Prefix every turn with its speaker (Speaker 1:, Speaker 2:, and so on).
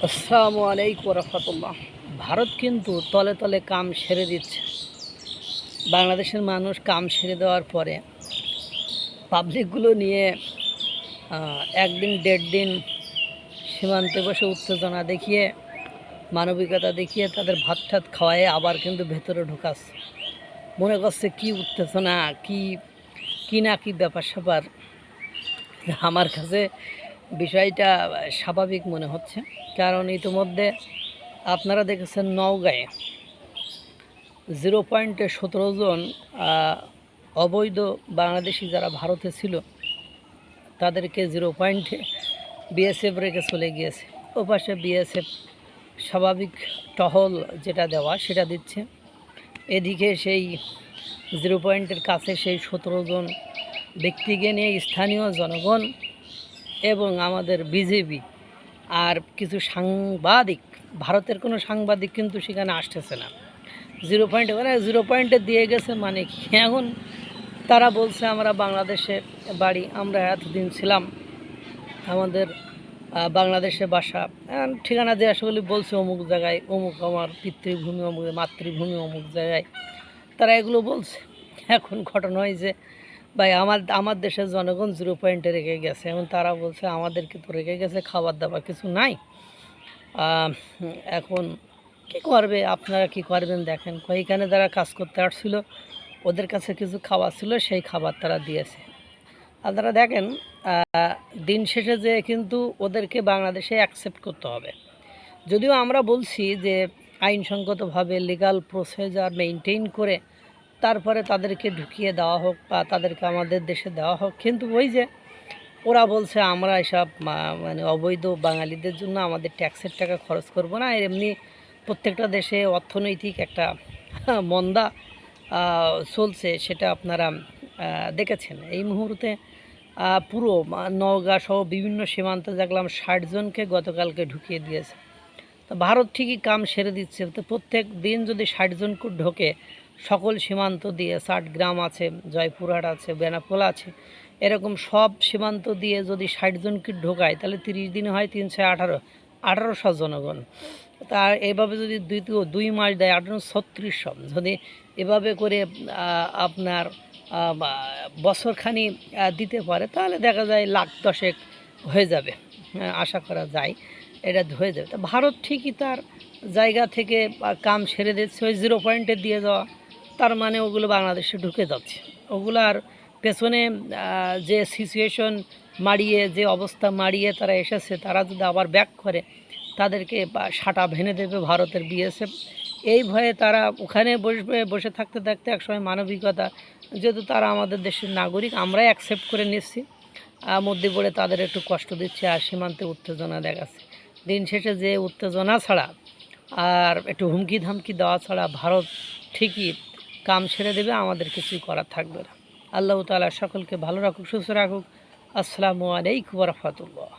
Speaker 1: আসসালামু আলাইকুম রহমতুল্লাহ। ভারত কিন্তু তলে তলে কাম সেরে দিচ্ছে। বাংলাদেশের মানুষ কাম সেরে দেওয়ার পরে পাবলিকগুলো নিয়ে একদিন দেড় দিন সীমান্তে বসে উত্তেজনা দেখিয়ে, মানবিকতা দেখিয়ে তাদের ভাত ঠাত খাওয়ায় আবার কিন্তু ভেতরে ঢোকাচ্ছে। মনে করছে কি উত্তেজনা, কি কি না কি ব্যাপার স্যাপার। আমার কাছে বিষয়টা স্বাভাবিক মনে হচ্ছে, কারণ ইতিমধ্যে আপনারা দেখেছেন নওগাঁয়ে 0.17 জন অবৈধ বাংলাদেশি যারা ভারতে ছিল তাদেরকে 0 পয়েন্টে বিএসএফ রেখে চলে গিয়েছে। ওপাশে বিএসএফ স্বাভাবিক টহল যেটা দেওয়া সেটা দিচ্ছে, এদিকে সেই 0 পয়েন্টের কাছে সেই 17 জন ব্যক্তিকে নিয়ে স্থানীয় জনগণ এবং আমাদের বিজেপি আর কিছু সাংবাদিক, ভারতের কোনো সাংবাদিক কিন্তু সেখানে আসতেছে না। 0 পয়েন্টে মানে 0 পয়েন্টে দিয়ে গেছে মানে কি, এখন তারা বলছে আমরা বাংলাদেশে বাড়ি, আমরা এতদিন ছিলাম, আমাদের বাংলাদেশে বাসা, ঠিকানা দিয়ে আসলে বলছে অমুক জায়গায়, অমুক আমার পিতৃভূমি, অমুক মাতৃভূমি, অমুক জায়গায় তারা এগুলো বলছে। এখন ঘটনা হয়েছে ভাই, আমার দেশের জনগণ 0 পয়েন্টে রেখে গেছে, এখন তারা বলছে আমাদেরকে তো রেখে গেছে, খাবার দাবার কিছু নাই। এখন কি করবে, আপনারা কি করবেন দেখেন। এখানে যারা কাজ করতে আসছিল ওদের কাছে কিছু খাবার ছিল, সেই খাবার তারা দিয়েছে। আপনারা দেখেন দিন শেষে যে কিন্তু ওদেরকে বাংলাদেশে অ্যাকসেপ্ট করতে হবে। যদিও আমরা বলছি যে আইনসঙ্গতভাবে লিগাল প্রসিজার মেনটেন করে তারপরে তাদেরকে ঢুকিয়ে দেওয়া হোক বা তাদেরকে আমাদের দেশে দেওয়া হোক, কিন্তু ওই যে ওরা বলছে আমরা এসব মানে অবৈধ বাঙালিদের জন্য আমাদের ট্যাক্সের টাকা খরচ করব না। আর এমনি প্রত্যেকটা দেশে অর্থনৈতিক একটা মন্দা চলছে, সেটা আপনারা দেখেছেন। এই মুহূর্তে পুরো নওগাঁ সহ বিভিন্ন সীমান্তে দেখলাম 60 জনকে গতকালকে ঢুকিয়ে দিয়েছে। তো ভারত ঠিকই কাম সেরে দিচ্ছে। তো প্রত্যেক দিন যদি 60 জন ঢোকে সকল সীমান্ত দিয়ে, 60 গ্রাম আছে, জয়পুরহাট আছে, বেনাপোল আছে, এরকম সব সীমান্ত দিয়ে যদি 60 জনকে ঢোকায় তাহলে 30 দিনে হয় 318 জনগণ। তা এভাবে যদি 2 মাস দেয় 3800, যদি এভাবে করে আপনার বছরখানি দিতে পারে তাহলে দেখা যায় লাখ দশেক হয়ে যাবে, আশা করা যায় এটা হয়ে যাবে। তো ভারত ঠিকই তার জায়গা থেকে কাম সেরে দিচ্ছে। ওই 0 পয়েন্টে দিয়ে যাওয়া তার মানে ওগুলো বাংলাদেশে ঢুকে যাচ্ছে। ওগুলার পেছনে যে সিচুয়েশন মাড়িয়ে, যে অবস্থা মাড়িয়ে তারা এসেছে, তারা যদি আবার ব্যাক করে তাদেরকে সাটা ভেঙে দেবে ভারতের বিএসএফ। এই ভয়ে তারা ওখানে বসে থাকতে থাকতে একসময় মানবিকতা, যেহেতু তারা আমাদের দেশের নাগরিক, আমরাই অ্যাকসেপ্ট করে নিচ্ছি, মধ্যে পড়ে তাদের একটু কষ্ট দিচ্ছে আর সীমান্তে উত্তেজনা দেখাচ্ছে। দিন শেষে যে উত্তেজনা ছাড়া আর একটু হুমকি ধামকি দেওয়া ছাড়া ভারত ঠিকই কাম ছেড়ে দেবে, আমাদের কিছুই করার থাকবে না। আল্লাহ তাআলা সকলকে ভালো রাখুক, সুস্থ রাখুক। আসসালামু আলাইকুম ওয়া রাহমাতুল্লাহ।